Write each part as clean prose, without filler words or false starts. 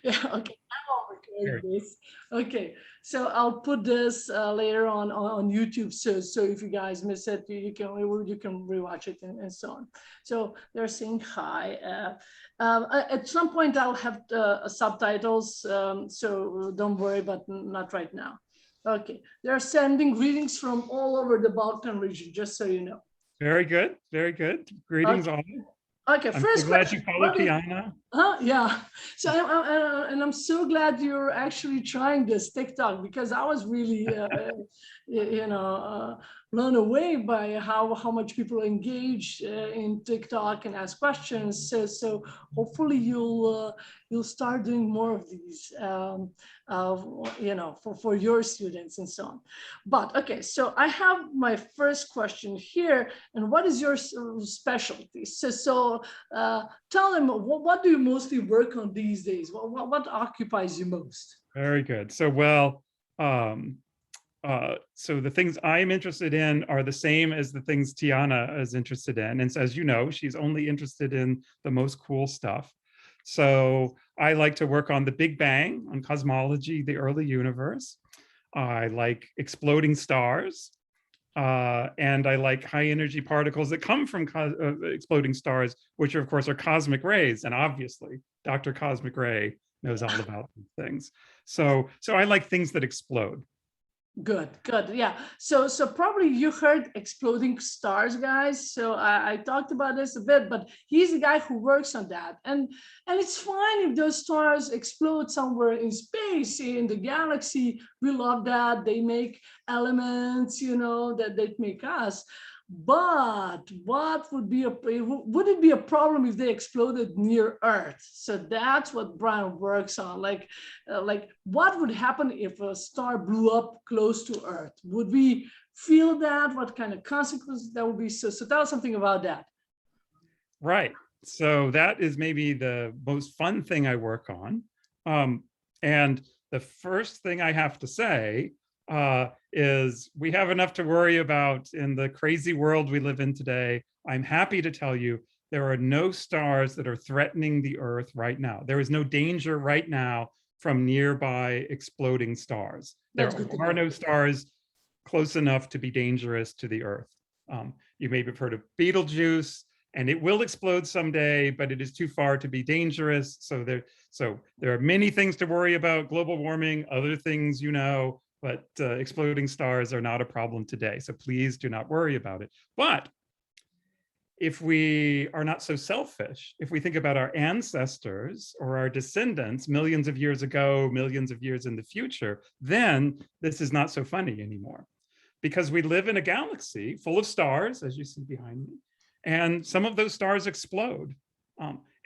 Yeah, okay. I'm recording this. Okay, so I'll put this later on YouTube. So if you guys miss it, you can rewatch it and so on. So they're saying hi. At some point I'll have subtitles. So don't worry, but not right now. Okay, they're sending greetings from all over the Balkan region, just so you know. Very good, very good. Greetings all. Okay, I'm first so glad question. you follow Tiana. Yeah. So I'm so glad you're actually trying this TikTok, because I was really, blown away by how much people engage in TikTok and ask questions. So hopefully you'll start doing more of these, for your students and so on. But okay, so I have my first question here. And what is your specialty? So tell them, what do you mostly work on these days? What occupies you most? Very good. So, well, so the things I'm interested in are the same as the things Tiana is interested in. And so, as you know, she's only interested in the most cool stuff. So I like to work on the Big Bang, on cosmology, the early universe. I like exploding stars. And I like high energy particles that come from exploding stars, which of course are cosmic rays. And obviously, Dr. Cosmic Ray knows all about these things. So I like things that explode. Good. Yeah. So probably you heard exploding stars, guys. So I talked about this a bit, but he's the guy who works on that. And it's fine if those stars explode somewhere in space, in the galaxy. We love that. They make elements, that make us. But what would it be a problem if they exploded near Earth? So that's what Brian works on. Like what would happen if a star blew up close to Earth? Would we feel that? What kind of consequences that would be? So tell us something about that. Right. So that is maybe the most fun thing I work on. And the first thing I have to say is we have enough to worry about in the crazy world we live in today. I'm happy to tell you there are no stars that are threatening the Earth right now. There is no danger right now from nearby exploding stars. There are no stars close enough to be dangerous to the Earth. You may have heard of Betelgeuse, and it will explode someday, but it is too far to be dangerous. So there are many things to worry about: global warming, other things, but exploding stars are not a problem today. So please do not worry about it. But if we are not so selfish, if we think about our ancestors or our descendants millions of years ago, millions of years in the future, then this is not so funny anymore. Because we live in a galaxy full of stars, as you see behind me, and some of those stars explode.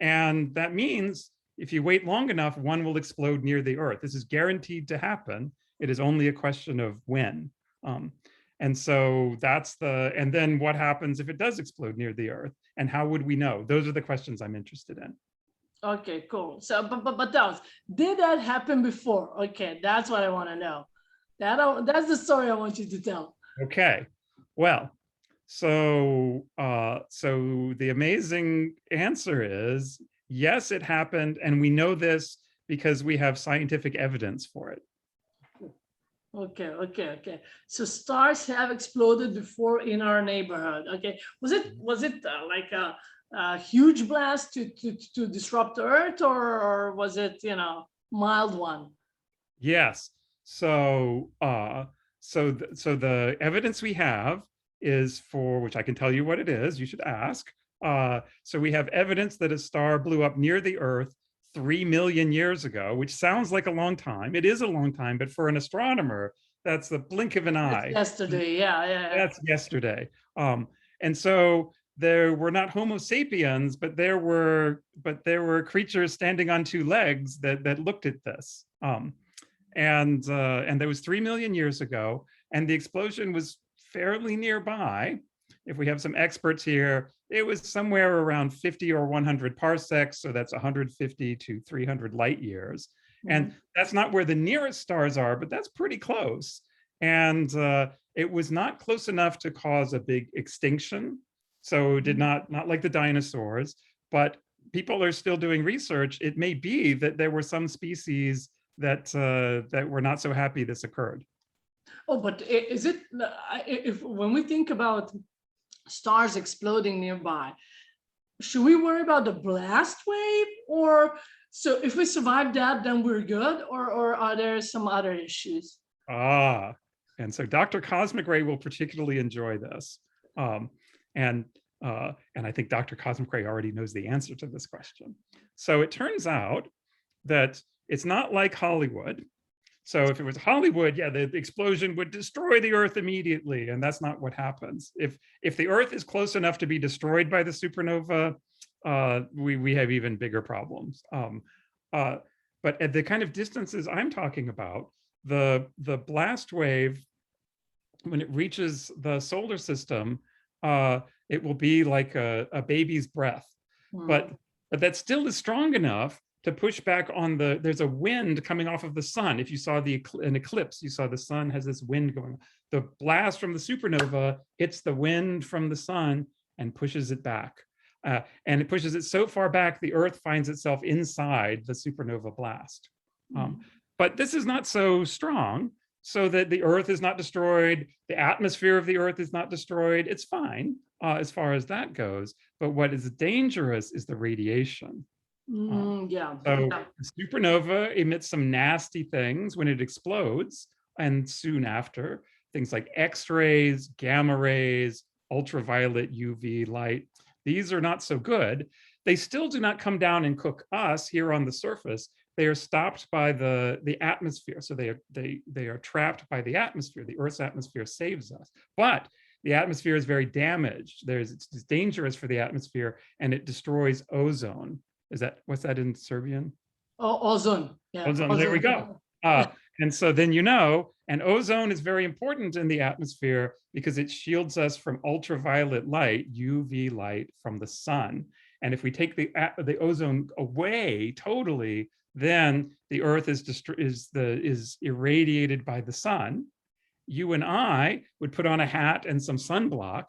And that means if you wait long enough, one will explode near the Earth. This is guaranteed to happen. It is only a question of when. And so and then what happens if it does explode near the Earth? And how would we know? Those are the questions I'm interested in. Okay, cool. So, but did that happen before? Okay, that's what I want to know. That's the story I want you to tell. Okay, well, so the amazing answer is yes, it happened, and we know this because we have scientific evidence for it. Okay. So stars have exploded before in our neighborhood. Okay, was it like a huge blast to disrupt Earth, or was it mild one? Yes. So the evidence we have is for which I can tell you what it is. You should ask. So we have evidence that a star blew up near the Earth 3 million years ago, which sounds like a long time. It is a long time, but for an astronomer, that's the blink of an eye. That's yesterday, yeah. That's yesterday. And so there were not Homo sapiens, but there were creatures standing on two legs that looked at this. And that was 3 million years ago, and the explosion was fairly nearby. If we have some experts here, it was somewhere around 50 or 100 parsecs, so that's 150 to 300 light years. And that's not where the nearest stars are, but that's pretty close. And it was not close enough to cause a big extinction. So it did not like the dinosaurs, but people are still doing research. It may be that there were some species that that were not so happy this occurred. Oh, but is it, if when we think about stars exploding nearby, should we worry about the blast wave? Or so if we survive that, then we're good? Or are there some other issues? And so Dr. Cosmic Ray will particularly enjoy this. And I think Dr. Cosmic Ray already knows the answer to this question. So it turns out that it's not like Hollywood. So if it was Hollywood, yeah, the explosion would destroy the Earth immediately, and that's not what happens. If the Earth is close enough to be destroyed by the supernova, we have even bigger problems. But at the kind of distances I'm talking about, the blast wave, when it reaches the solar system, it will be like a baby's breath. But that still is strong enough to push back on there's a wind coming off of the sun. If you saw an eclipse, you saw the sun has this wind going. The blast from the supernova hits the wind from the sun and pushes it back. And it pushes it so far back, the Earth finds itself inside the supernova blast. But this is not so strong, so that the Earth is not destroyed, the atmosphere of the Earth is not destroyed. It's fine as far as that goes. But what is dangerous is the radiation. So the supernova emits some nasty things when it explodes, and soon after, things like X-rays, gamma rays, ultraviolet UV light. These are not so good. They still do not come down and cook us here on the surface. They are stopped by the atmosphere. So they are trapped by the atmosphere. The Earth's atmosphere saves us. But the atmosphere is very damaged. It's dangerous for the atmosphere, and it destroys ozone. What's that in Serbian? Oh, ozone. Yeah. Ozone. There we go. And so then and ozone is very important in the atmosphere because it shields us from ultraviolet light, UV light from the sun. And if we take the ozone away totally, then the Earth is irradiated by the sun. You and I would put on a hat and some sunblock,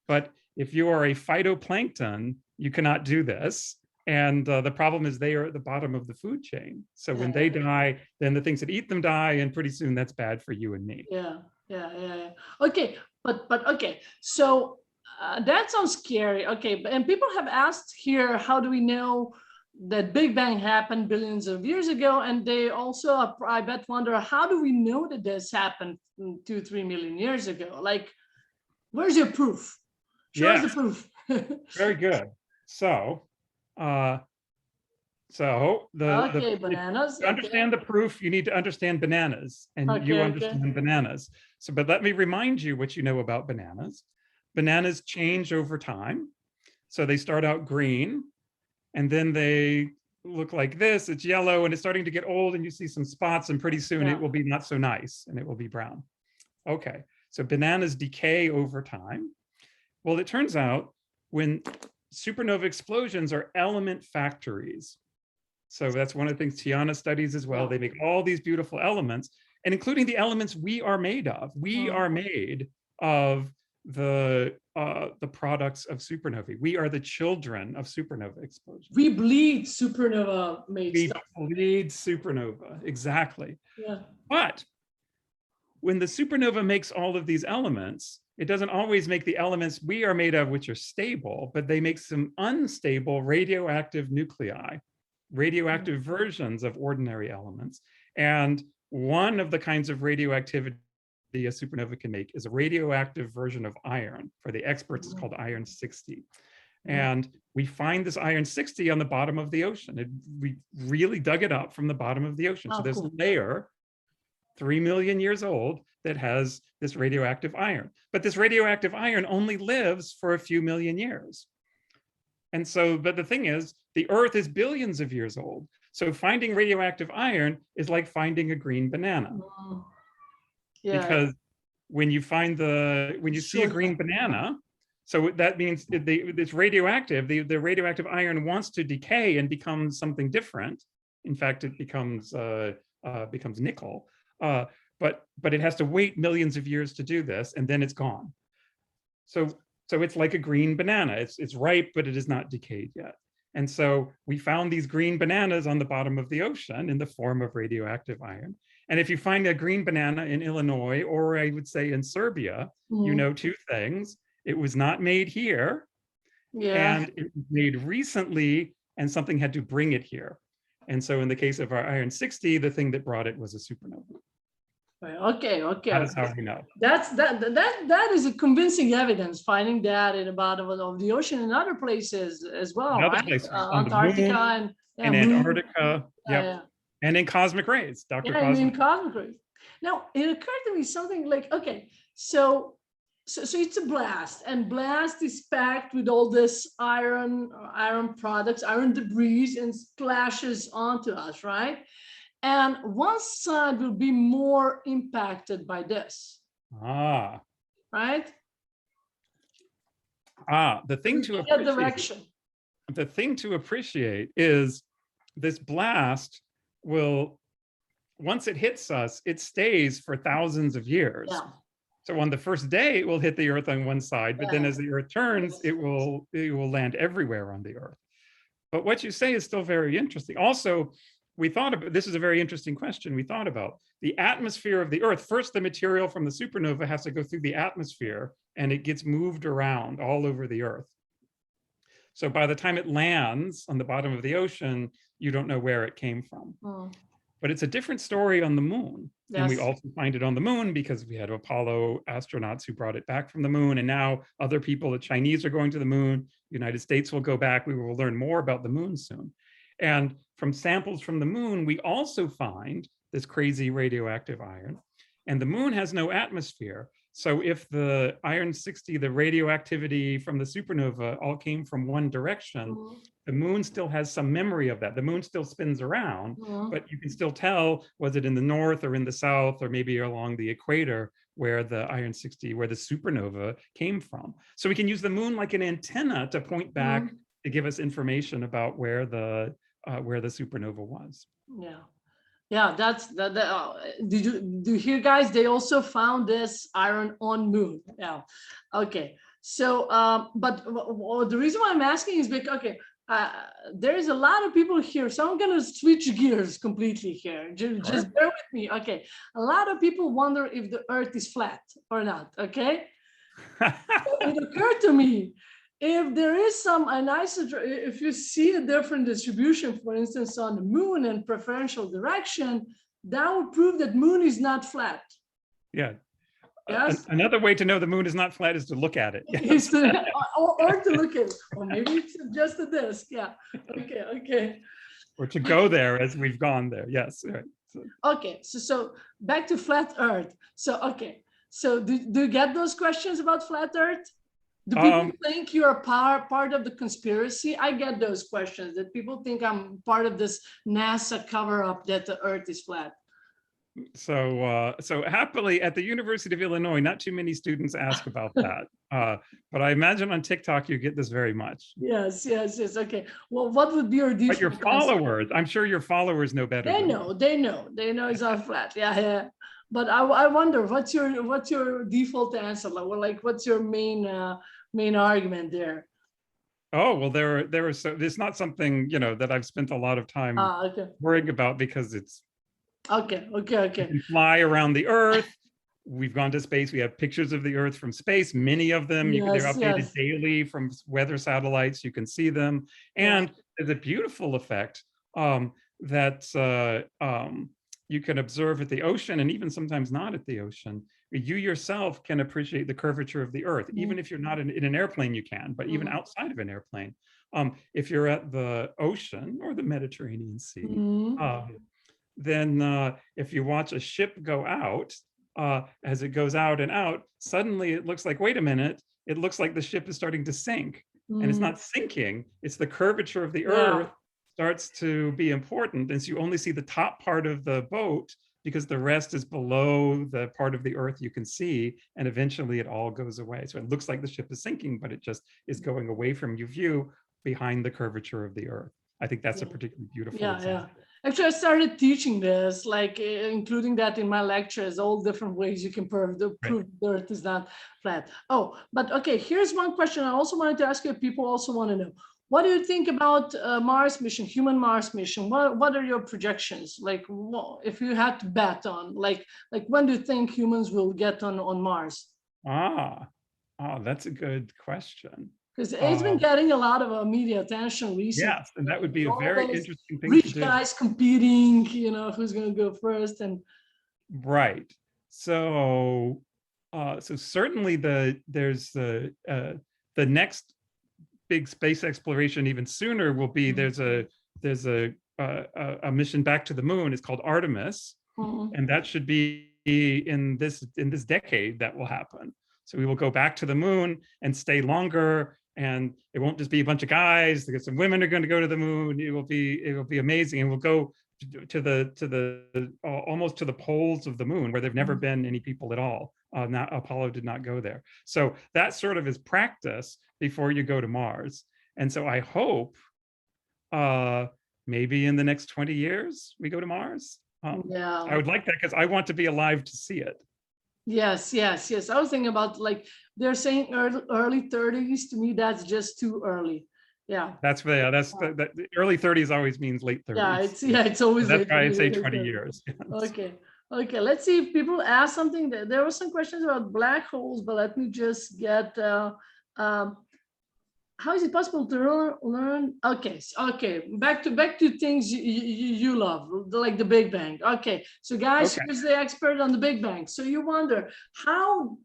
but if you are a phytoplankton, you cannot do this. And the problem is they are at the bottom of the food chain. So when they die, then the things that eat them die, and pretty soon that's bad for you and me. Yeah. Okay, but okay. So that sounds scary. Okay, and people have asked here, how do we know that Big Bang happened billions of years ago? And they also, I bet, wonder, how do we know that this happened 2-3 million years ago? Like, where's your proof? Show us the proof. Very good. So. Bananas. To understand the proof, you need to understand bananas, and you understand bananas. So, but let me remind you what you know about bananas. Bananas change over time. So they start out green, and then they look like this. It's yellow, and it's starting to get old, and you see some spots, and pretty soon it will be not so nice, and it will be brown. Okay, so bananas decay over time. Well, it turns out when supernova explosions are element factories. So that's one of the things Tiana studies as well. They make all these beautiful elements, and including the elements we are made of. We are made of the products of supernovae. We are the children of supernova explosions. We bleed supernova made stuff. We bleed supernova, exactly. Yeah. But when the supernova makes all of these elements, it doesn't always make the elements we are made of, which are stable, but they make some unstable radioactive nuclei, radioactive versions of ordinary elements. And one of the kinds of radioactivity a supernova can make is a radioactive version of iron. For the experts, it's called iron 60. And we find this iron 60 on the bottom of the ocean. We really dug it up from the bottom of the ocean. So there's a layer 3 million years old that has this radioactive iron. But this radioactive iron only lives for a few million years. And so, but the thing is, the Earth is billions of years old. So finding radioactive iron is like finding a green banana. Because when you see a green banana, so that means it's radioactive. The radioactive iron wants to decay and become something different. In fact, it becomes nickel. But it has to wait millions of years to do this, and then it's gone. So it's like a green banana. It's ripe, but it is not decayed yet. And so we found these green bananas on the bottom of the ocean in the form of radioactive iron. And if you find a green banana in Illinois, or I would say in Serbia, you know two things. It was not made here, and it was made recently, and something had to bring it here. And so in the case of our iron 60, the thing that brought it was a supernova. Okay. That is how we know. That is a convincing evidence, finding that in the bottom of the ocean and other places as well, Other right? places, Antarctica and Antarctica, and in cosmic rays, Dr. In cosmic rays. Now, it occurred to me something like, okay, so it's a blast, and blast is packed with all this iron products, iron debris, and splashes onto us, right? And one side will be more impacted by this. Right? The thing to appreciate is this blast will, once it hits us, it stays for thousands of years. So on the first day, it will hit the Earth on one side, but then as the Earth turns, it will land everywhere on the Earth. But what you say is still very interesting. Also, we thought about, this is a very interesting question we thought about. The atmosphere of the Earth, first the material from the supernova has to go through the atmosphere, and it gets moved around all over the Earth. So by the time it lands on the bottom of the ocean, you don't know where it came from. But it's a different story on the moon. And we also find it on the moon because we had Apollo astronauts who brought it back from the moon. And now other people, the Chinese are going to the moon. The United States will go back. We will learn more about the moon soon. And from samples from the moon, we also find this crazy radioactive iron. And the moon has no atmosphere. So if the iron 60, the radioactivity from the supernova all came from one direction, the moon still has some memory of that. The moon still spins around, but you can still tell, was it in the north or in the south, or maybe along the equator where the iron 60, where the supernova came from. So we can use the moon like an antenna to point back to give us information about where the supernova was. Yeah, that's that. Do you hear, guys? They also found this iron on moon. Yeah. Okay. So, but the reason why I'm asking is because, okay, there's a lot of people here, so I'm gonna switch gears completely here. Just bear with me. Okay. A lot of people wonder if the Earth is flat or not. Okay. It occurred to me, if there is some if you see a different distribution, for instance, on the moon and preferential direction, that would prove that moon is not flat. Yeah. Yes. Another way to know the moon is not flat is to look at it. Yes. or to look at it, or maybe it's just a disk. Yeah. Okay. Or to go there as we've gone there. Yes. Right. Okay. So back to flat Earth. So okay. So do you get those questions about flat Earth? Do people think you're part of the conspiracy? I get those questions, that people think I'm part of this NASA cover-up that the Earth is flat. So happily at the University of Illinois, not too many students ask about that. But I imagine on TikTok you get this very much. Yes. Okay. Well, what would be your default? But your followers, I'm sure your followers know better. They know it's not flat. Yeah. But I wonder, what's your default answer? Like what's your main argument there? Oh, well, it's not something, that I've spent a lot of time worrying about, because it's okay. You can fly around the Earth. We've gone to space. We have pictures of the Earth from space, many of them. They're updated daily from weather satellites. You can see them. And there's a beautiful effect that you can observe at the ocean, and even sometimes not at the ocean. You yourself can appreciate the curvature of the Earth. Even if you're not in an airplane, you can, but even outside of an airplane. If you're at the ocean or the Mediterranean Sea, then if you watch a ship go out, as it goes out and out, suddenly it looks like, wait a minute, it looks like the ship is starting to sink. And it's not sinking, it's the curvature of the Earth starts to be important. And so you only see the top part of the boat, because the rest is below the part of the Earth you can see, and eventually it all goes away. So it looks like the ship is sinking, but it just is going away from your view behind the curvature of the Earth. I think that's a particularly beautiful example. Actually, I started teaching this, like including that in my lectures, all different ways you can prove the Earth is not flat. Oh, but okay, here's one question I also wanted to ask you. People also want to know, What do you think about Mars mission, human Mars mission? What are your projections? Like, if you had to bet on, like when do you think humans will get on Mars? That's a good question. Because it's been getting a lot of media attention recently. Yes, and that would be a All very those interesting thing to rich do. guys competing, you know, who's going to go first. And right. So, so certainly there's the next big space exploration even sooner will be there's a mission back to the moon. It's called Artemis, and that should be in this decade that will happen. So we will go back to the moon and stay longer, and it won't just be a bunch of guys. Because some women are going to go to the moon. It will be amazing, and we'll go to the almost to the poles of the moon where there've never been any people at all. Apollo did not go there. So that sort of is practice before you go to Mars. And so I hope maybe in the next 20 years we go to Mars. Yeah, I would like that because I want to be alive to see it. Yes. I was thinking about, like, they're saying early 30s. To me, that's just too early. Yeah. That's the early 30s always means late 30s. It's always. That's why I say 20 years. Okay. Let's see if people ask something. There were some questions about black holes, but let me just get. How is it possible to learn? Okay. Back to things you love, like the Big Bang. Okay. So guys, here's the expert on the Big Bang. So you wonder how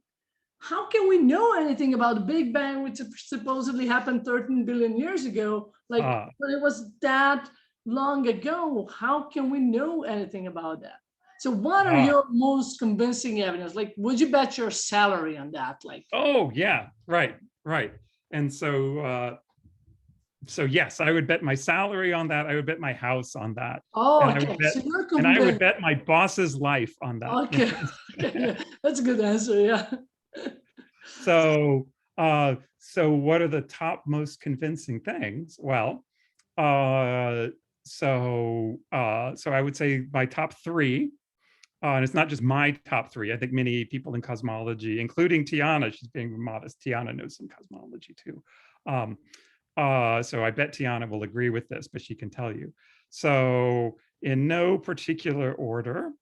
can we know anything about the Big Bang, which supposedly happened 13 billion years ago? Like, but it was that long ago. How can we know anything about that? So what are your most convincing evidence? Like, would you bet your salary on that? Like, oh yeah, right. And so yes, I would bet my salary on that. I would bet my house on that. Oh, and okay. So you're convinced. And I would bet my boss's life on that. Okay. Yeah. That's a good answer. Yeah. So what are the top most convincing things? Well, so I would say my top three. And it's not just my top three. I think many people in cosmology, including Tiana, she's being modest. Tiana knows some cosmology too. So I bet Tiana will agree with this, but she can tell you. So in no particular order,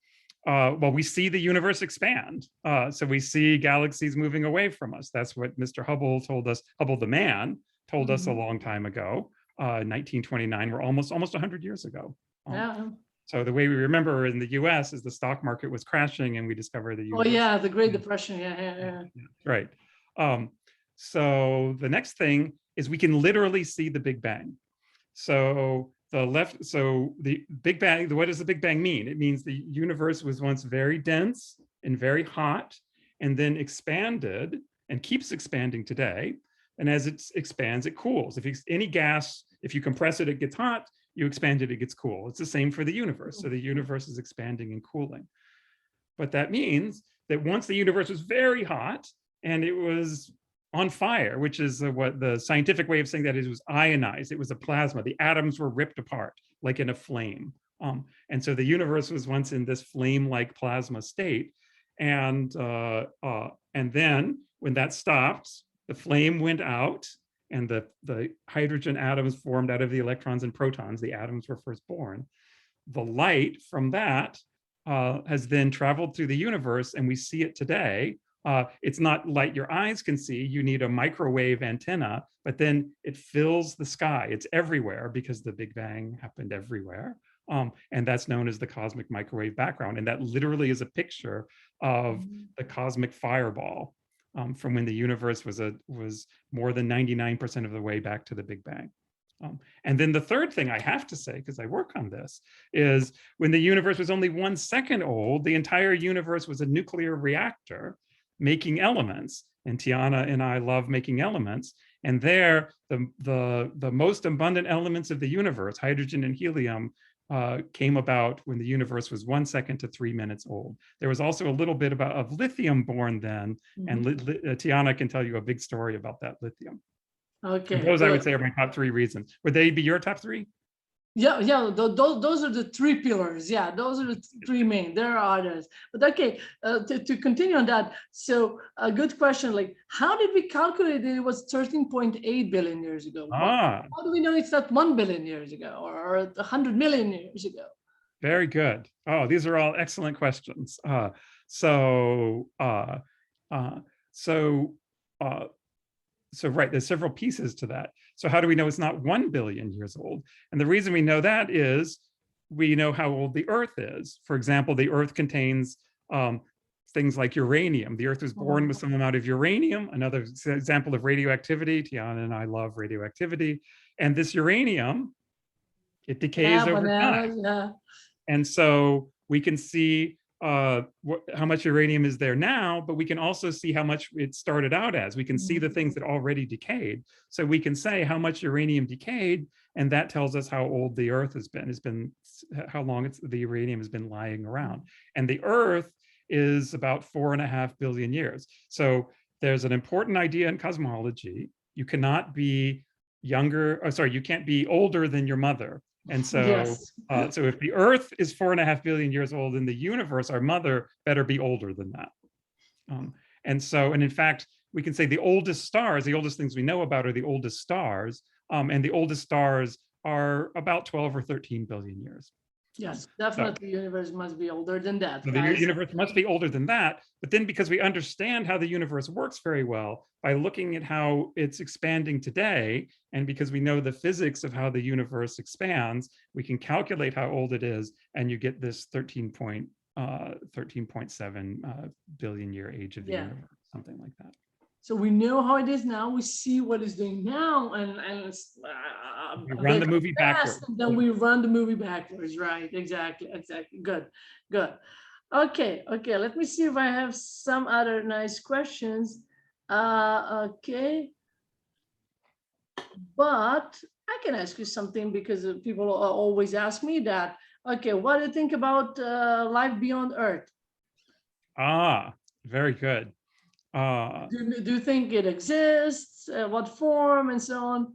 well, we see the universe expand. So we see galaxies moving away from us. That's what Mr. Hubble told us. Hubble the man told us a long time ago, 1929. We're almost 100 years ago. Yeah. So the way we remember in the US is the stock market was crashing and we discovered the universe. Oh yeah, the Great Depression. Yeah. Right. So the next thing is we can literally see the Big Bang. So the Big Bang, what does the Big Bang mean? It means the universe was once very dense and very hot and then expanded and keeps expanding today. And as it expands, it cools. If any gas, if you compress it, it gets hot. You expand it, it gets cool. It's the same for the universe. So the universe is expanding and cooling. But that means that once the universe was very hot and it was on fire, which is what the scientific way of saying that is, it was ionized. It was a plasma. The atoms were ripped apart like in a flame. And so the universe was once in this flame-like plasma state. And then when that stopped, the flame went out and the hydrogen atoms formed out of the electrons and protons. The atoms were first born. The light from that has then traveled through the universe, and we see it today. It's not light your eyes can see. You need a microwave antenna, but then it fills the sky. It's everywhere because the Big Bang happened everywhere. And that's known as the cosmic microwave background. And that literally is a picture of the cosmic fireball from when the universe was more than 99% of the way back to the Big Bang. And then the third thing I have to say, because I work on this, is when the universe was only 1 second old, the entire universe was a nuclear reactor making elements. And Tiana and I love making elements. And there, the most abundant elements of the universe, hydrogen and helium, came about when the universe was 1 second to 3 minutes old. There was also a little bit of lithium born then, and Tiana can tell you a big story about that lithium. Okay. And those I would say are my top 3 reasons. Would they be your top 3? Those are the three pillars. Yeah, those are the three main. There are others, but okay. To continue on that, so a good question. Like, how did we calculate that it was 13.8 billion years ago? How do we know it's not 1 billion years ago or 100 million years ago? Very good. Oh, these are all excellent questions. So right, there's several pieces to that. So how do we know it's not 1 billion years old? And the reason we know that is we know how old the Earth is. For example, the Earth contains things like uranium. The Earth was born with some amount of uranium. Another example of radioactivity. Tiana and I love radioactivity. And this uranium, it decays over time. Yeah. And so we can see how much uranium is there now, but we can also see how much it started out as. We can see the things that already decayed. So we can say how much uranium decayed, and that tells us how old the Earth has been how long the uranium has been lying around. And the Earth is about 4.5 billion years. So there's an important idea in cosmology. You cannot be you can't be older than your mother. And so, yes. So if the Earth is 4.5 billion years old in the universe, our mother better be older than that. And in fact, we can say the oldest stars, the oldest things we know about are the oldest stars, and the oldest stars are about 12 or 13 billion years. Yes, definitely. The universe must be older than that. So the universe must be older than that. But then because we understand how the universe works very well by looking at how it's expanding today, and because we know the physics of how the universe expands, we can calculate how old it is, and you get this 13.7 billion year age of the universe, something like that. So we know how it is now. We see what it's doing now, and we run the movie backwards. And then we run the movie backwards, right? Exactly. Good. Okay. Let me see if I have some other nice questions. Okay, but I can ask you something because people always ask me that. Okay, what do you think about life beyond Earth? Very good. Do you think it exists? What form and so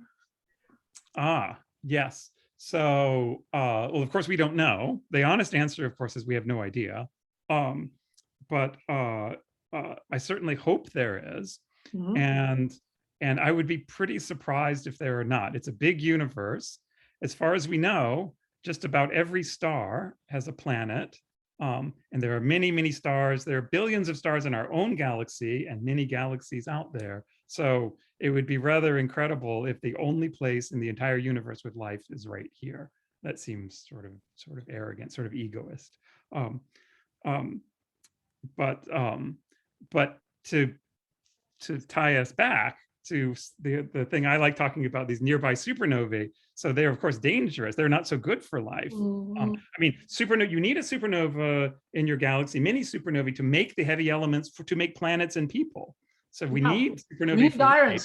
on? Yes. So, well, of course, we don't know. The honest answer, of course, is we have no idea. But I certainly hope there is. And I would be pretty surprised if there are not. It's a big universe. As far as we know, just about every star has a planet. And there are many, many stars. There are billions of stars in our own galaxy and many galaxies out there. So it would be rather incredible if the only place in the entire universe with life is right here. That seems sort of arrogant, sort of egoist. But to tie us back to the thing I like talking about, these nearby supernovae. So they're of course dangerous. They're not so good for life. I mean, supernova. You need a supernova in your galaxy, many supernovae, to make the heavy elements to make planets and people. So we need supernovae. We need iron.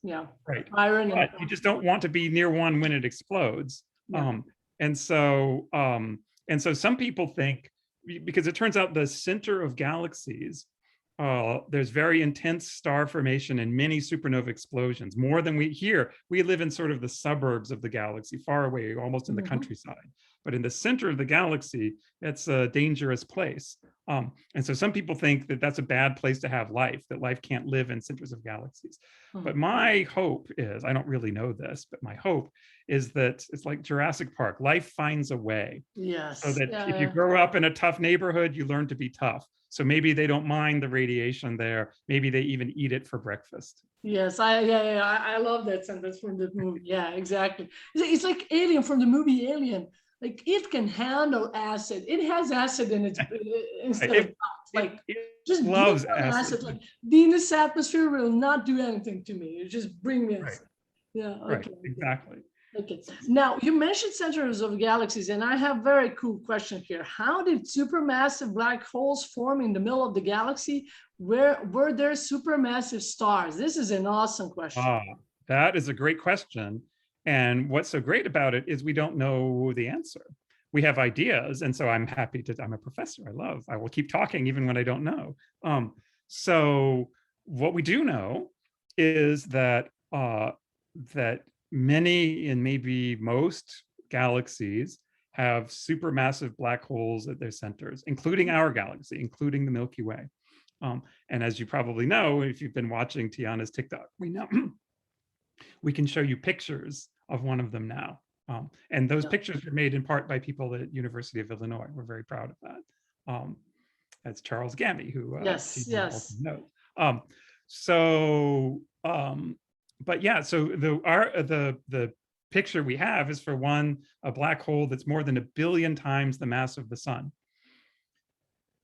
Yeah, right. Iron. But you just don't want to be near one when it explodes. Yeah. And so some people think, because it turns out the center of galaxies, there's very intense star formation and many supernova explosions, more than we hear. We live in sort of the suburbs of the galaxy, far away, almost in the countryside. But in the center of the galaxy, it's a dangerous place. And so some people think that that's a bad place to have life, that life can't live in centers of galaxies. But my hope is, I don't really know this, but my hope is that it's like Jurassic Park, life finds a way. Yes. So that if you grow up in a tough neighborhood, you learn to be tough. So maybe they don't mind the radiation there. Maybe they even eat it for breakfast. Yes, I love that sentence from the movie. Yeah, exactly. It's like Alien from the movie Alien. Like it can handle acid. It has acid in it instead of like it just loves acid. Like Venus atmosphere will not do anything to me. It just bring me acid. Yeah. Okay. Right. Exactly. Okay. Now you mentioned centers of galaxies, and I have a very cool question here. How did supermassive black holes form in the middle of the galaxy? Where were there supermassive stars? This is an awesome question. That is a great question. And what's so great about it is we don't know the answer. We have ideas. And so I'm happy I'm a professor. I will keep talking even when I don't know. So what we do know is that, that many and maybe most galaxies have supermassive black holes at their centers, including our galaxy, including the Milky Way. And as you probably know, if you've been watching Tiana's TikTok, we know we can show you pictures of one of them now. And those pictures were made in part by people at University of Illinois. We're very proud of that. That's Charles Gammy, who yes. knows. But yeah, so the picture we have is for a black hole that's more than 1 billion times the mass of the sun.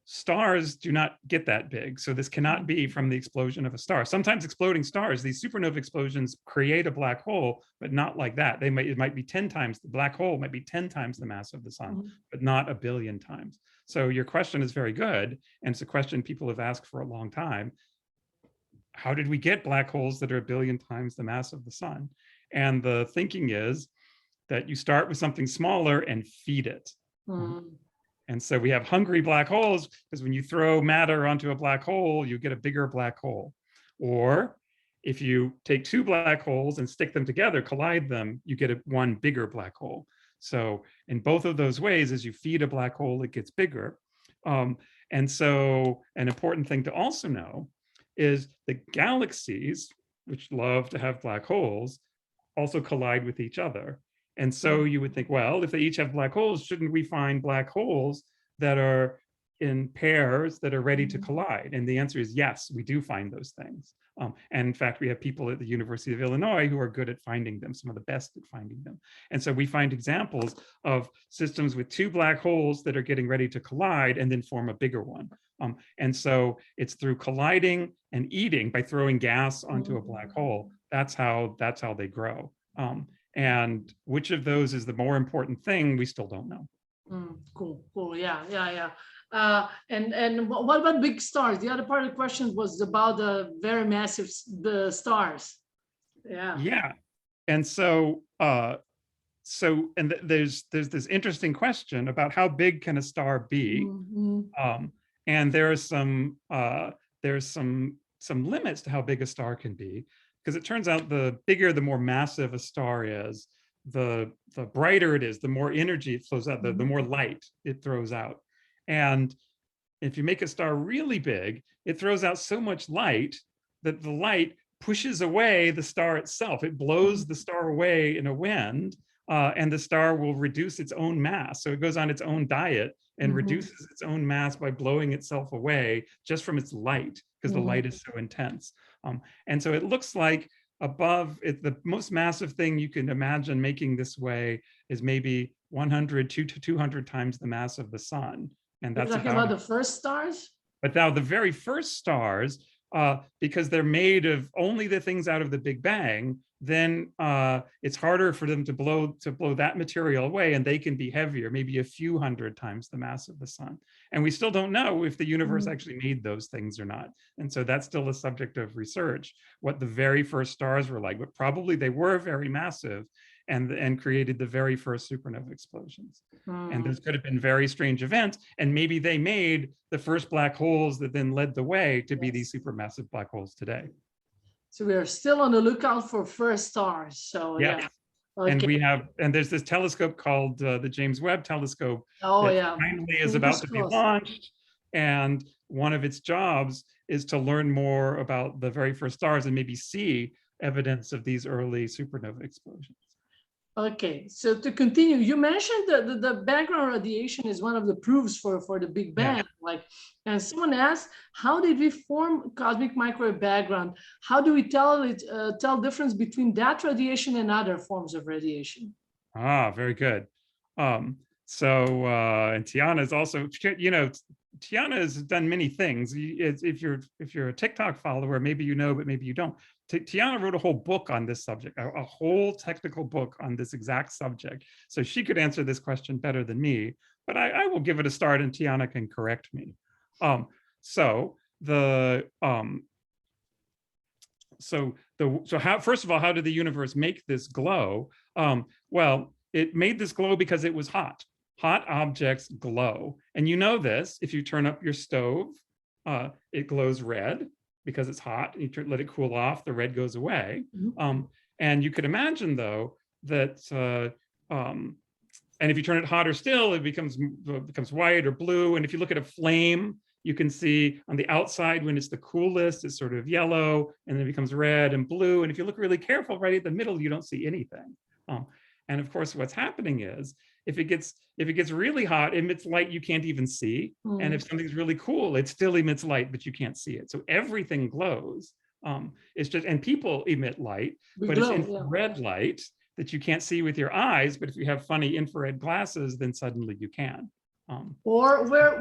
Stars do not get that big, so this cannot be from the explosion of a star. Sometimes exploding stars, these supernova explosions create a black hole, but not like that. It might be 10 times, the black hole might be 10 times the mass of the sun, but not 1 billion times. So your question is very good, and it's a question people have asked for a long time. How did we get black holes that are 1 billion times the mass of the sun? And the thinking is that you start with something smaller and feed it. And so we have hungry black holes because when you throw matter onto a black hole, you get a bigger black hole. Or if you take 2 black holes and stick them together, collide them, you get one bigger black hole. So in both of those ways, as you feed a black hole, it gets bigger. And so an important thing to also know is the galaxies, which love to have black holes, also collide with each other. And so you would think, well, if they each have black holes, shouldn't we find black holes that are in pairs that are ready to collide? And the answer is yes, we do find those things. And in fact, we have people at the University of Illinois who are good at finding them, some of the best at finding them. And so we find examples of systems with 2 black holes that are getting ready to collide and then form a bigger one. And so it's through colliding and eating by throwing gas onto a black hole. That's how they grow. And which of those is the more important thing, we still don't know. Cool. Yeah. And what about big stars? The other part of the question was about the very massive stars. Yeah. And so there's this interesting question about how big can a star be? And there's some limits to how big a star can be. Because it turns out the bigger, the more massive a star is, the brighter it is, the more energy it flows out, the more light it throws out. And if you make a star really big, it throws out so much light that the light pushes away the star itself. It blows the star away in a wind, and the star will reduce its own mass. So it goes on its own diet and reduces its own mass by blowing itself away just from its light, because the light is so intense. And so it looks like above it, the most massive thing you can imagine making this way is maybe 100 to 200 times the mass of the sun. And that's about the first stars. But now the very first stars, because they're made of only the things out of the Big Bang, then it's harder for them to blow that material away, and they can be heavier, maybe a few hundred times the mass of the sun. And we still don't know if the universe actually made those things or not. And so that's still a subject of research, what the very first stars were like, but probably they were very massive and created the very first supernova explosions. And those could have been very strange events, and maybe they made the first black holes that then led the way to be these supermassive black holes today. So we are still on the lookout for first stars. So yes. Okay. And there's this telescope called the James Webb telescope. Finally is about to be launched. And one of its jobs is to learn more about the very first stars and maybe see evidence of these early supernova explosions. Okay, so to continue, you mentioned that the background radiation is one of the proofs for the Big Bang. And someone asked, how did we form cosmic microwave background? How do we tell difference between that radiation and other forms of radiation? Very good. And Tiana is also, Tiana has done many things. If you're a TikTok follower, maybe you know, but maybe you don't. Tiana wrote a whole book on this subject, a whole technical book on this exact subject. So she could answer this question better than me, but I will give it a start and Tiana can correct me. First of all, how did the universe make this glow? Well, it made this glow because it was hot. Hot objects glow. And you know this, if you turn up your stove, it glows red because it's hot. You let it cool off, the red goes away. And you could imagine, though, that And if you turn it hotter still, it becomes white or blue. And if you look at a flame, you can see on the outside when it's the coolest, it's sort of yellow, and then it becomes red and blue. And if you look really careful, right at the middle, you don't see anything. And of course, what's happening is if it gets really hot, it emits light you can't even see. And if something's really cool, it still emits light, but you can't see it. So everything glows. It's just, and people emit light, but it's infrared light that you can't see with your eyes. But if you have funny infrared glasses, then suddenly you can. Or where,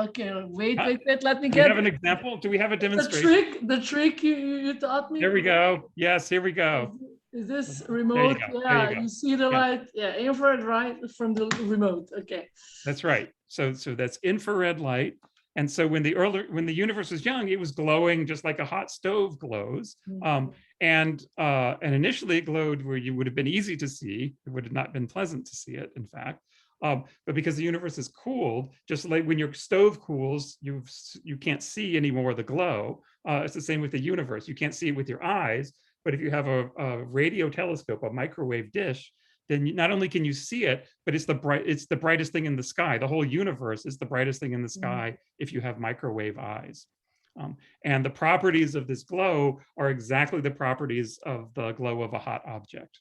okay, wait, let me get. Do we have an example? Do we have a demonstration? The trick you taught me? There we go. Yes, here we go. Is this remote? Yeah, you see the light. Yeah, infrared right from the remote. Okay. That's right. So that's infrared light. And so when the universe was young, it was glowing just like a hot stove glows. And initially it glowed where you would have been easy to see. It would have not been pleasant to see it, in fact. But because the universe is cooled, just like when your stove cools, you can't see anymore of the glow. It's the same with the universe. You can't see it with your eyes, but if you have a radio telescope, a microwave dish, then not only can you see it, but it's the brightest thing in the sky. The whole universe is the brightest thing in the sky if you have microwave eyes. And the properties of this glow are exactly the properties of the glow of a hot object.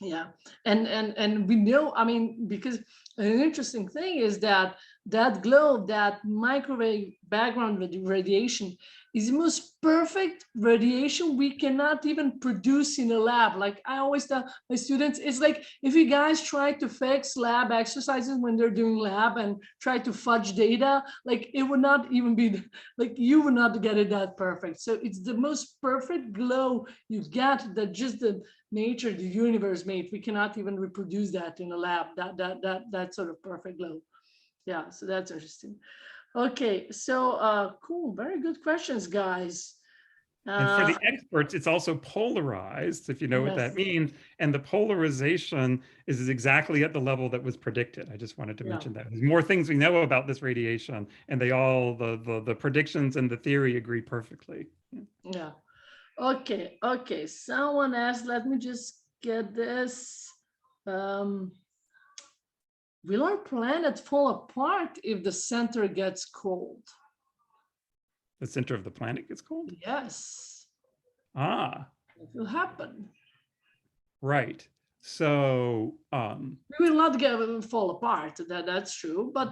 Yeah, and we know, I mean, because an interesting thing is that glow, that microwave background radiation is the most perfect radiation we cannot even produce in a lab. Like I always tell my students, it's like if you guys try to fix lab exercises when they're doing lab and try to fudge data, like it would not even be, like you would not get it that perfect. So it's the most perfect glow you get that just the nature, the universe made. We cannot even reproduce that in a lab, that sort of perfect glow. Yeah, so that's interesting. Okay, so cool, very good questions, guys. And for the experts, it's also polarized, if you know what that means. And the polarization is exactly at the level that was predicted. I just wanted to mention that. There's more things we know about this radiation, and they all, the predictions and the theory agree perfectly. Yeah. Okay. Someone asked, let me just get this. Will our planet fall apart if the center gets cold? The center of the planet gets cold? Yes. It will happen. Right. So we will not fall apart. That's true. But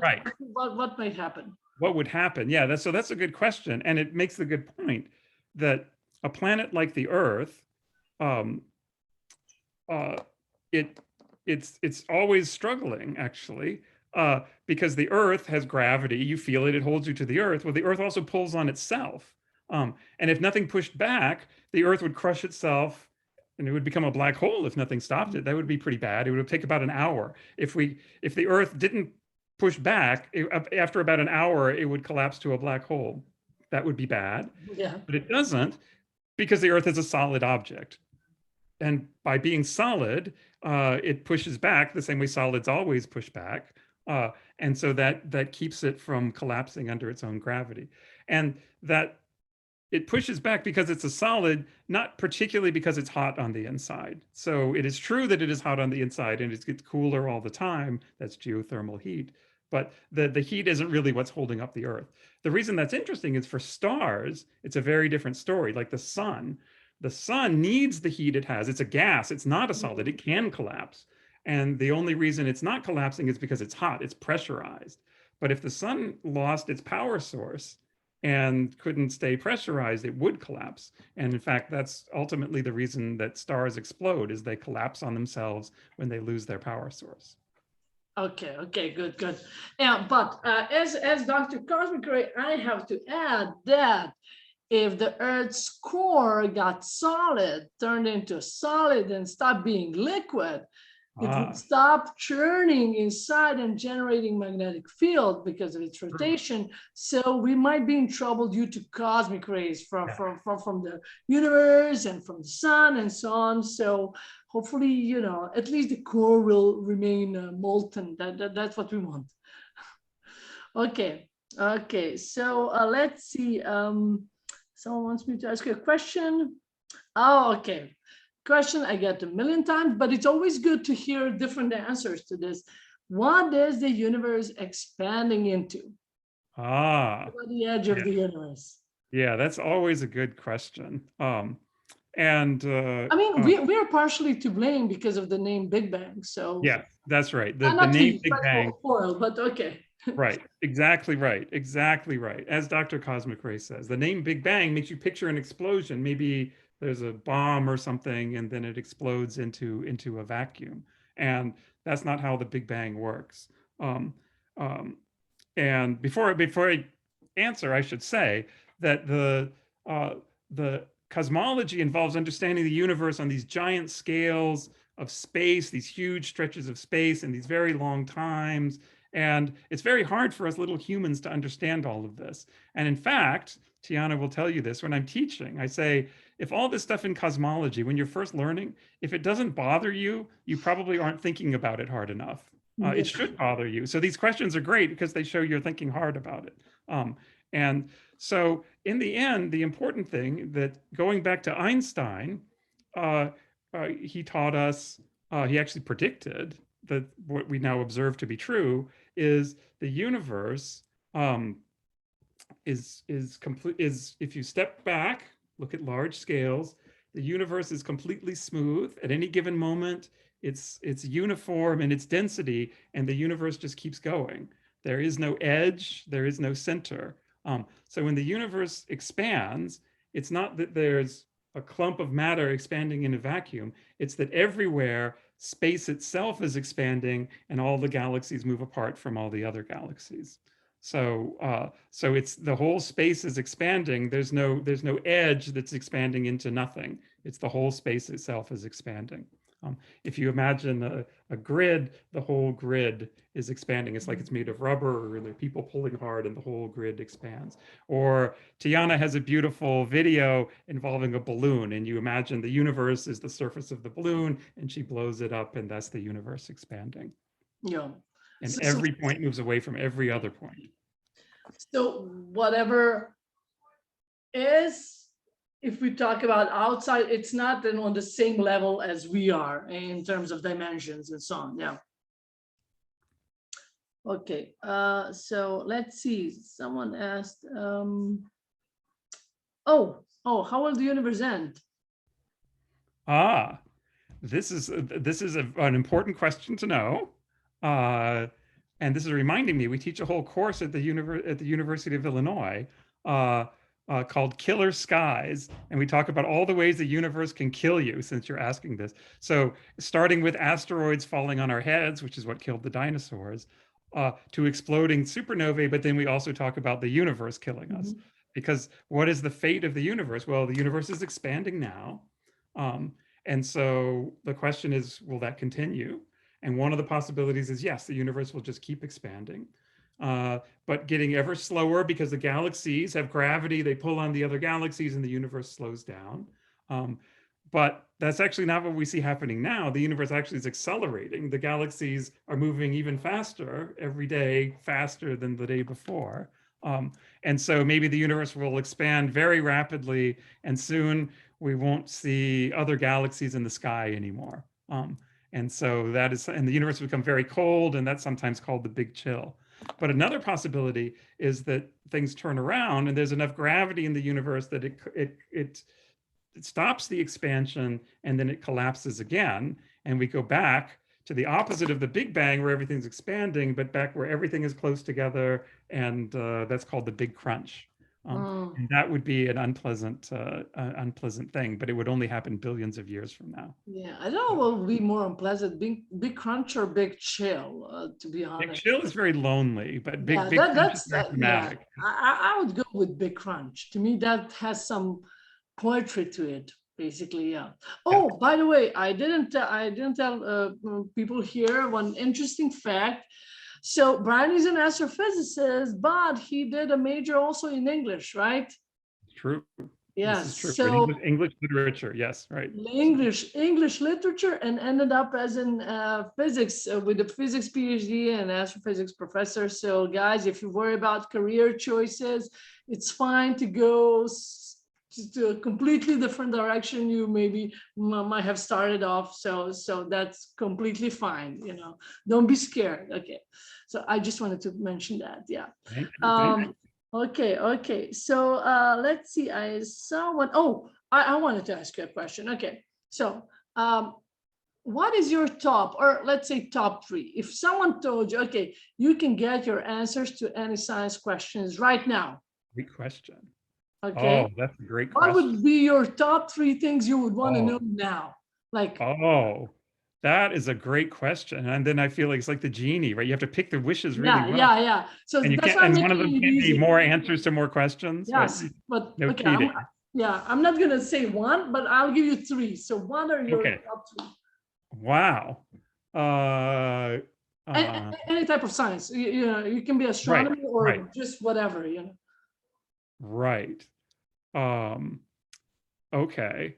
what might happen? What would happen? Yeah, that's a good question, and it makes the good point that a planet like the Earth, it's always struggling, actually, because the Earth has gravity. You feel it; it holds you to the Earth. Well, the Earth also pulls on itself, and if nothing pushed back, the Earth would crush itself, and it would become a black hole if nothing stopped it. That would be pretty bad. It would take about an hour. If the Earth didn't push back, after about an hour, it would collapse to a black hole. That would be bad. Yeah. But it doesn't, because the Earth is a solid object. And by being solid, it pushes back the same way solids always push back. And so that keeps it from collapsing under its own gravity. And that it pushes back because it's a solid, not particularly because it's hot on the inside. So it is true that it is hot on the inside and it gets cooler all the time. That's geothermal heat. But the heat isn't really what's holding up the Earth. The reason that's interesting is for stars, it's a very different story. Like the sun needs the heat it has. It's a gas. It's not a solid. It can collapse. And the only reason it's not collapsing is because it's hot. It's pressurized. But if the sun lost its power source and couldn't stay pressurized, it would collapse. And in fact, that's ultimately the reason that stars explode, is they collapse on themselves when they lose their power source. Okay, good. Yeah, but as Dr. Kosmički, I have to add that if the Earth's core got solid, turned into solid and stopped being liquid, it would stop churning inside and generating magnetic field because of its rotation. So we might be in trouble due to cosmic rays from the universe and from the sun and so on. So hopefully, at least the core will remain molten. That's what we want. Okay. So let's see. Someone wants me to ask you a question. Oh, okay. question I get a million times, but it's always good to hear different answers to this. What is the universe expanding into? Ah, What the edge of the universe? yeah, that's always a good question. And I mean, we're partially to blame because of the name Big Bang. So yeah, that's right. The not name to Big Bang. spoil, but okay. Right, exactly right, exactly right. As Dr. Cosmic Ray says, the name Big Bang makes you picture an explosion. Maybe there's a bomb or something, and then it explodes into a vacuum. And that's not how the Big Bang works. Um, um, and before I answer, I should say that the cosmology involves understanding the universe on these giant scales of space, these huge stretches of space, and these very long times. And it's very hard for us little humans to understand all of this. And in fact, Tiana will tell you this when I'm teaching. I say, if all this stuff in cosmology, when you're first learning, if it doesn't bother you, you probably aren't thinking about it hard enough. It should bother you. So these questions are great because they show you're thinking hard about it. And so in the end, the important thing that going back to Einstein, he taught us, he actually predicted that what we now observe to be true is the universe is complete, is if you step back, look at large scales, the universe is completely smooth at any given moment. It's uniform in its density, and the universe just keeps going. There is no edge, there is no center. So when the universe expands, it's not that there's a clump of matter expanding in a vacuum. It's that everywhere space itself is expanding, and all the galaxies move apart from all the other galaxies. So so it's the whole space is expanding. There's no edge that's expanding into nothing. It's the whole space itself is expanding. If you imagine a grid, the whole grid is expanding. It's like it's made of rubber, or there are people pulling hard, and the whole grid expands. Or Tiana has a beautiful video involving a balloon, and you imagine the universe is the surface of the balloon, and she blows it up, and that's the universe expanding. Yeah. And every point moves away from every other point. So whatever is, if we talk about outside, it's not then on the same level as we are in terms of dimensions and so on. Yeah. Okay. So let's see. Someone asked, how will the universe end? This is an important question to know. And this is reminding me, we teach a whole course at the University of Illinois called Killer Skies. And we talk about all the ways the universe can kill you, since you're asking this. So starting with asteroids falling on our heads, which is what killed the dinosaurs, to exploding supernovae, but then we also talk about the universe killing us. Because what is the fate of the universe? Well, the universe is expanding now. And so the question is, will that continue? And one of the possibilities is, yes, the universe will just keep expanding, but getting ever slower because the galaxies have gravity, they pull on the other galaxies, and the universe slows down. But that's actually not what we see happening now. The universe actually is accelerating. The galaxies are moving even faster every day, faster than the day before. And so maybe the universe will expand very rapidly, and soon we won't see other galaxies in the sky anymore. And so that is, and the universe will become very cold, and that's sometimes called the big chill. But another possibility is that things turn around, and there's enough gravity in the universe that it stops the expansion, and then it collapses again, and we go back to the opposite of the Big Bang, where everything's expanding, but back where everything is close together, and that's called the Big Crunch. And that would be an unpleasant thing, but it would only happen billions of years from now. Yeah, I don't know what would be more unpleasant, big crunch or big chill, to be honest. Big chill is very lonely, but big crunch is very dramatic. Yeah. I would go with big crunch. To me, that has some poetry to it, basically. Yeah. Oh, by the way, I didn't tell people here one interesting fact. So Brian is an astrophysicist, but he did a major also in English, right? True. Yes. This is true. So English literature, yes, right. English literature, and ended up as in physics with a physics PhD and astrophysics professor. So guys, if you worry about career choices, it's fine to go to a completely different direction you maybe might have started off. So that's completely fine. You know, don't be scared. Okay. So I just wanted to mention that. Yeah. Thank you. Okay. So let's see. I saw one. Oh, I wanted to ask you a question. Okay. So what is your top, or let's say top 3? If someone told you, okay, you can get your answers to any science questions right now. Great question. Okay. Oh, that's a great What question. would be your top 3 things you would want to know now? Like, oh, that is a great question. And then I feel like it's like the genie, right? You have to pick the wishes really well. yeah. So And you that's can't, why I'm and one of making them it can't be easy. more answers to more questions. Yes, Right? but No okay, cheating. I'm not gonna say 1, but I'll give you 3. So what are your top 3? Wow. Any type of science. You know, you can be astronomy or just whatever, you know. Right. Okay.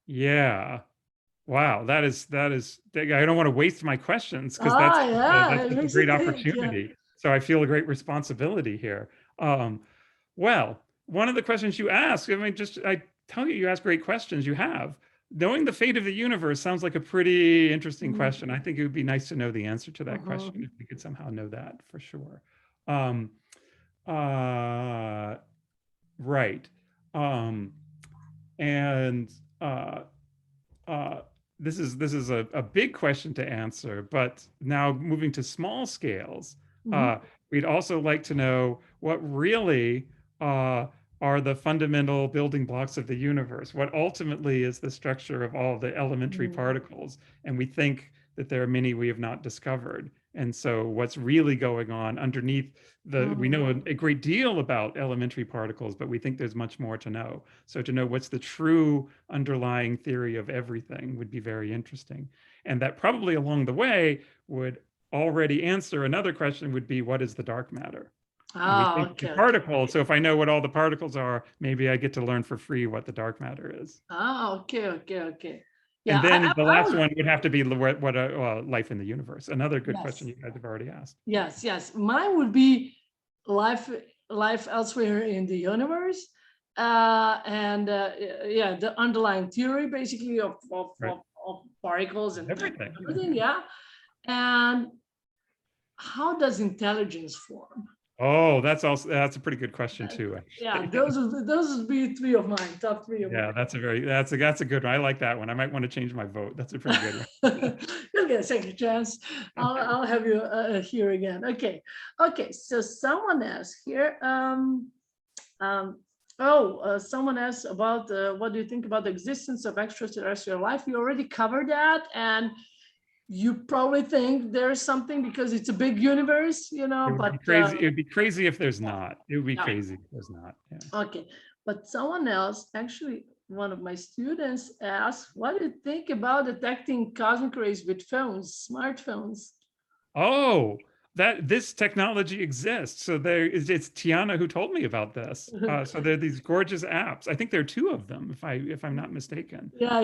Yeah. Wow, that is. I don't want to waste my questions because that's a great opportunity. Yeah. So I feel a great responsibility here. Well, one of the questions you ask, I tell you, you ask great questions. You have. Knowing the fate of the universe sounds like a pretty interesting question. I think it would be nice to know the answer to that question if we could somehow know that for sure. Right. This is a big question to answer, but now moving to small scales, we'd also like to know what really are the fundamental building blocks of the universe, what ultimately is the structure of all the elementary particles. And we think that there are many we have not discovered. And so what's really going on underneath we know a great deal about elementary particles, but we think there's much more to know. So to know what's the true underlying theory of everything would be very interesting. And that probably along the way would already answer another question would be, what is the dark matter? We think the particles. So if I know what all the particles are, maybe I get to learn for free what the dark matter is. Okay. Yeah, and then the last one would have to be what life in the universe. Another good question you guys have already asked. Yes. Mine would be life elsewhere in the universe, and the underlying theory basically of particles and everything. Yeah, and how does intelligence form? Oh, that's a pretty good question too. Actually. Yeah, those would be 3 of mine, top 3 of mine. Yeah, that's a good one. I like that one. I might want to change my vote. That's a pretty good one. You'll get a second chance. I'll have you here again. Okay. So someone asked here. Someone asked about what do you think about the existence of extraterrestrial life? We already covered that, and you probably think there's something because it's a big universe, you know. It would be crazy if there's not. It would be crazy if there's not. Yeah. Okay, but someone else, actually, one of my students asked, "What do you think about detecting cosmic rays with phones, smartphones?" Oh, this technology exists. So it's Tiana who told me about this. So there are these gorgeous apps. I think there are 2 of them, if I'm not mistaken. Yeah.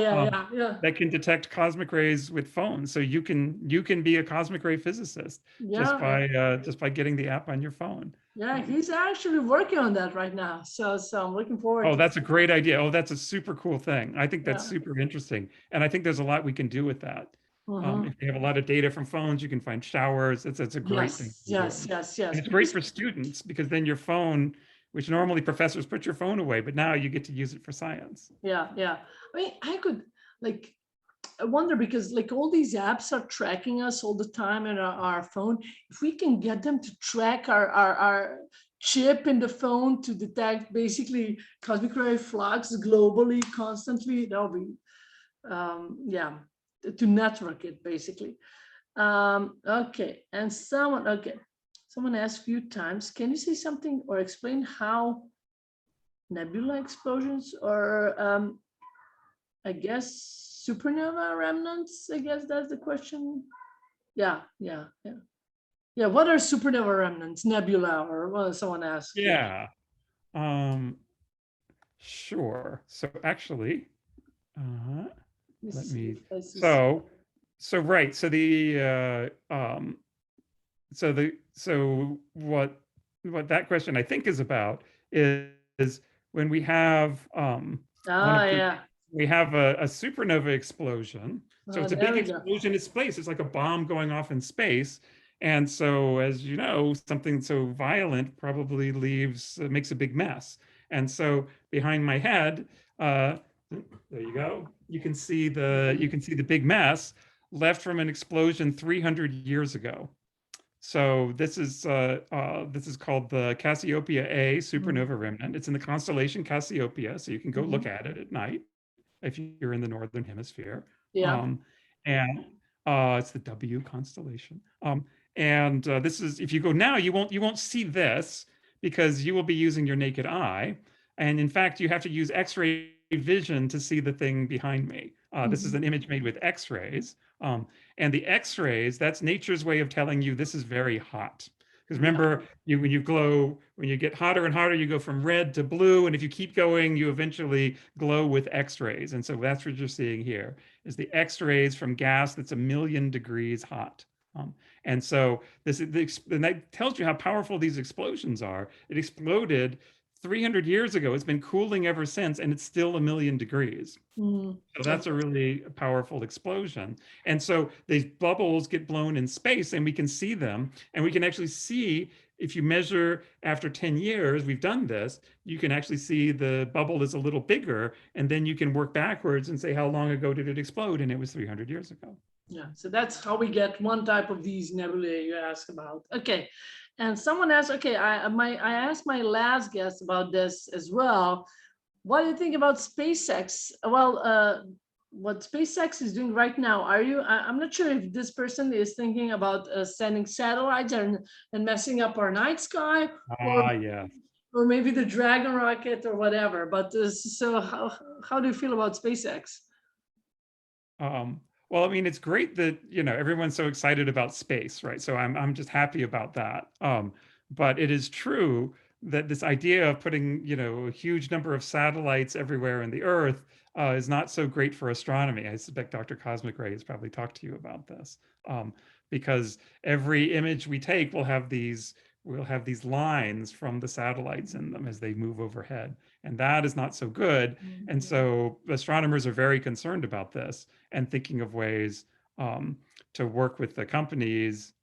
That can detect cosmic rays with phones. So you can be a cosmic ray physicist just by getting the app on your phone. Yeah, he's actually working on that right now. So I'm looking forward. Oh, that's a great idea. Oh, that's a super cool thing. I think that's super interesting, and I think there's a lot we can do with that. If you have a lot of data from phones, you can find showers. It's a great thing. Yes. And it's great for students because then your phone, which normally professors put your phone away, but now you get to use it for science. Yeah. I mean, I wonder because all these apps are tracking us all the time in our phone. If we can get them to track our chip in the phone to detect basically cosmic ray flux globally, constantly, that'll be, to network it basically. Okay, and someone asked a few times, can you say something or explain how nebula explosions or I guess supernova remnants, I guess that's the question. Yeah. What are supernova remnants, nebula, or what someone asked? Yeah. Sure. So actually, let me. So what what that question I think is about is when we have one Ah, of the yeah. we have a supernova explosion. So it's a There big we go. explosion in space. It's like a bomb going off in space. And so, as you know, something so violent probably makes a big mess. And so behind my head, there you go. You can see the big mess left from an explosion 300 years ago. So this is called the Cassiopeia A supernova remnant. It's in the constellation Cassiopeia, so you can go look at it at night if you're in the northern hemisphere. Yeah. And it's the W constellation. And this is, if you go now, you won't see this because you will be using your naked eye. And in fact, you have to use X-ray vision to see the thing behind me. This is an image made with X-rays. And the X-rays, that's nature's way of telling you this is very hot. Because remember, when you get hotter and hotter, you go from red to blue. And if you keep going, you eventually glow with X-rays. And so that's what you're seeing here, is the X-rays from gas that's 1,000,000 degrees hot. And so and that tells you how powerful these explosions are. It exploded 300 years ago. It's been cooling ever since, and it's still 1,000,000 degrees. So that's a really powerful explosion. And so these bubbles get blown in space and we can see them. And we can actually see, if you measure after 10 years, we've done this, you can actually see the bubble is a little bigger. And then you can work backwards and say, how long ago did it explode? And it was 300 years ago. Yeah, so that's how we get one type of these nebulae you asked about. Okay, and someone asked, okay, I asked my last guest about this as well. What do you think about SpaceX? Well, what SpaceX is doing right now, I'm not sure if this person is thinking about sending satellites and messing up our night sky, Yeah. or maybe the Dragon rocket or whatever. But so how do you feel about SpaceX? Well, I mean, it's great that, everyone's so excited about space, right? So I'm just happy about that. But it is true that this idea of putting, a huge number of satellites everywhere in the Earth is not so great for astronomy. I suspect Dr. Cosmic Ray has probably talked to you about this, because every image we take will have these lines from the satellites in them as they move overhead. And that is not so good. And so astronomers are very concerned about this and thinking of ways to work with the companies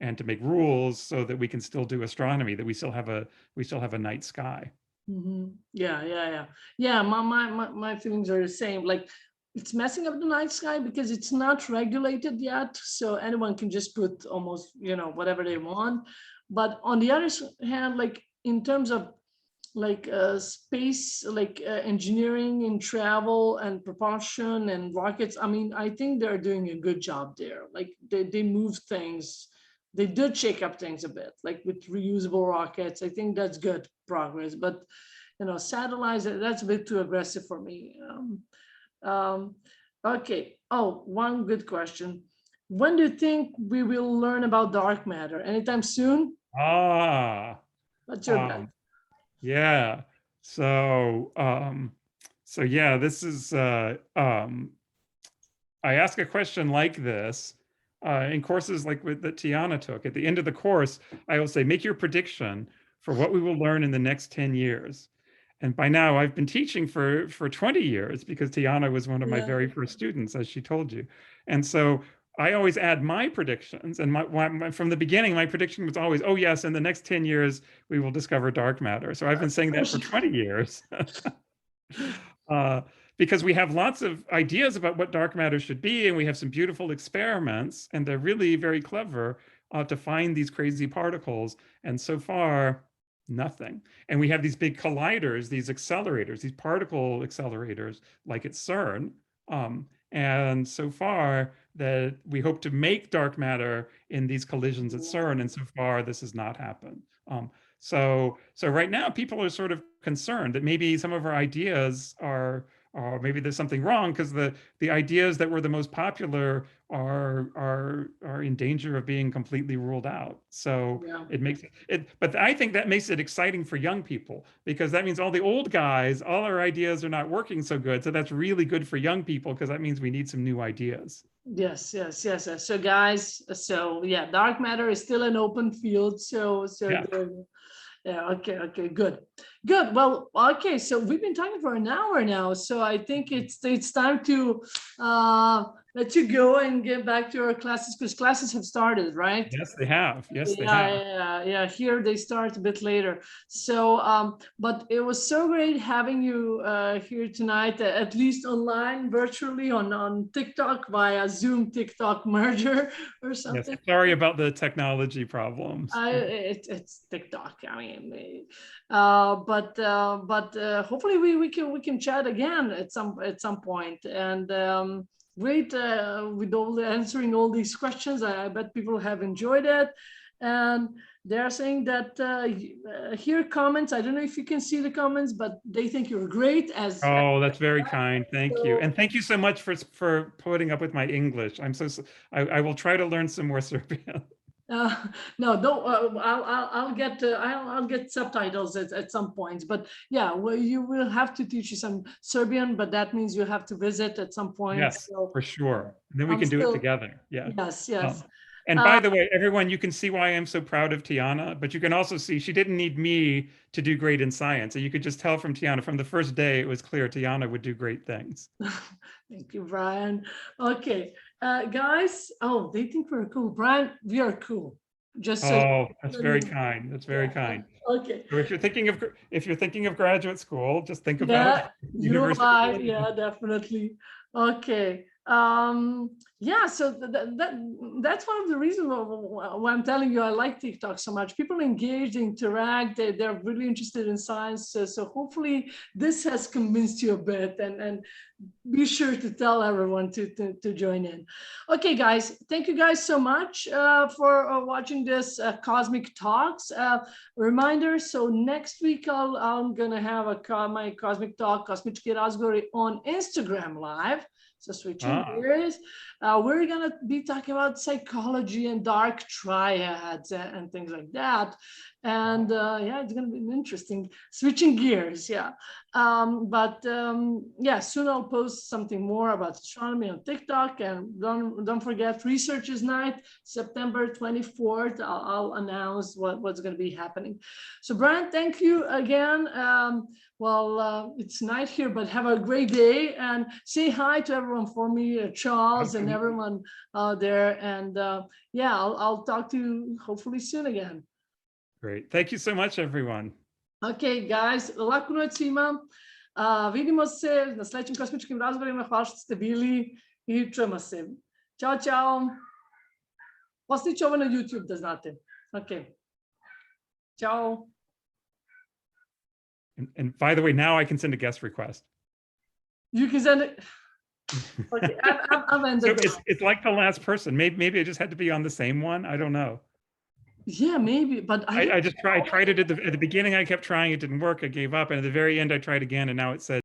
and to make rules so that we can still do astronomy, that we still have a night sky. Yeah. My feelings are the same. Like, it's messing up the night sky because it's not regulated yet, so anyone can just put almost whatever they want. But on the other hand, like in terms of like space, like engineering and travel and propulsion and rockets, I mean, I think they're doing a good job there. Like they move things, they did shake up things a bit, like with reusable rockets. I think that's good progress. But satellites, that's a bit too aggressive for me. Okay. Oh, one good question. When do you think we will learn about dark matter? Anytime soon? What's your bet? Yeah. So yeah, this is I ask a question like this in courses like that Tiana took. At the end of the course, I will say, make your prediction for what we will learn in the next 10 years. And by now I've been teaching for 20 years because Tiana was one of my very first students, as she told you. And so I always add my predictions. And from the beginning, my prediction was always, oh yes, in the next 10 years, we will discover dark matter. So I've been saying that for 20 years. Because we have lots of ideas about what dark matter should be, and we have some beautiful experiments, and they're really very clever to find these crazy particles. And so far, nothing. And we have these big colliders, these accelerators, these particle accelerators, like at CERN. And so far, that we hope to make dark matter in these collisions at CERN, and so far this has not happened. So right now, people are sort of concerned that maybe some of our ideas are or maybe there's something wrong because the ideas that were the most popular are in danger of being completely ruled out. So Yeah. it makes it, but I think that makes it exciting for young people, because that means all the old guys, all our ideas are not working so good. So that's really good for young people, because that means we need some new ideas. Yes, yes, yes. So guys, so yeah, dark matter is still an open field. Yeah. Yeah, okay, good. Well, okay, so we've been talking for an hour now, so I think it's time to let you go and get back to your classes, because classes have started, right? Yes, they have. Yes, they have. Yeah. Here they start a bit later. So, but it was so great having you here tonight, at least online, virtually on TikTok via Zoom TikTok merger or Yes, something. sorry about the technology problems. It's TikTok. I mean, but hopefully we can chat again at some point. And great with all answering all these questions. I bet people have enjoyed it. And they're saying that here comments. I don't know if you can see the comments, but they think you're great as. Oh, that's very kind. Thank you. So, And thank you so much for putting up with my English. I will try to learn some more Serbian. no, don't. I'll get subtitles at some point. But yeah, well, you will have to teach you some Serbian, but that means you have to visit at some point. Yes, So for sure. And then we I'm can do it still. together. Yeah. Yes. And by the way, everyone, you can see why I'm so proud of Tiana, but you can also see she didn't need me to do great in science. And you could just tell from Tiana, from the first day, it was clear Tiana would do great things. Thank you, Brian. Okay, guys. Oh, they think we're cool. Brian, we are cool. Just so. Oh, that's very kind. That's very kind. Okay. So if you're thinking of graduate school, just think about university. Yeah, definitely. Okay. Yeah, so that's one of the reasons why I'm telling you I like TikTok so much. People engage, they interact, they're really interested in science. So hopefully this has convinced you a bit, and be sure to tell everyone to join in. Okay, guys, thank you guys so much for watching this Cosmic Talks. Reminder, so next week I'm gonna have my Cosmic Talk, Kosmički razgovori on Instagram Live. So switching gears, we're gonna be talking about psychology and dark triads and things like that. And yeah, it's gonna be interesting. Switching gears, yeah. Yeah, soon I'll post something more about astronomy on TikTok. And don't forget, Researchers Night, September 24th. I'll announce what's gonna be happening. So Brian, thank you again. It's night here, but have a great day, and say hi to everyone for me, Charles and everyone out there. And yeah, I'll talk to you hopefully soon again. Great. Thank you so much, everyone. Okay, guys, laku noć svima. Vidimo se na sledećim kosmičkim razgovorima. Hvala što ste bili i čujemo se. Ćao, čao. Postiću ovo na YouTube, da znate. Okay. Ciao. And by the way, now I can send a guest request. You can send it. Okay, I've ended. So it's like the last person. Maybe I just had to be on the same one. I don't know. Yeah, maybe, but I tried it at the beginning. I kept trying. It didn't work. I gave up. And at the very end, I tried again. And now it said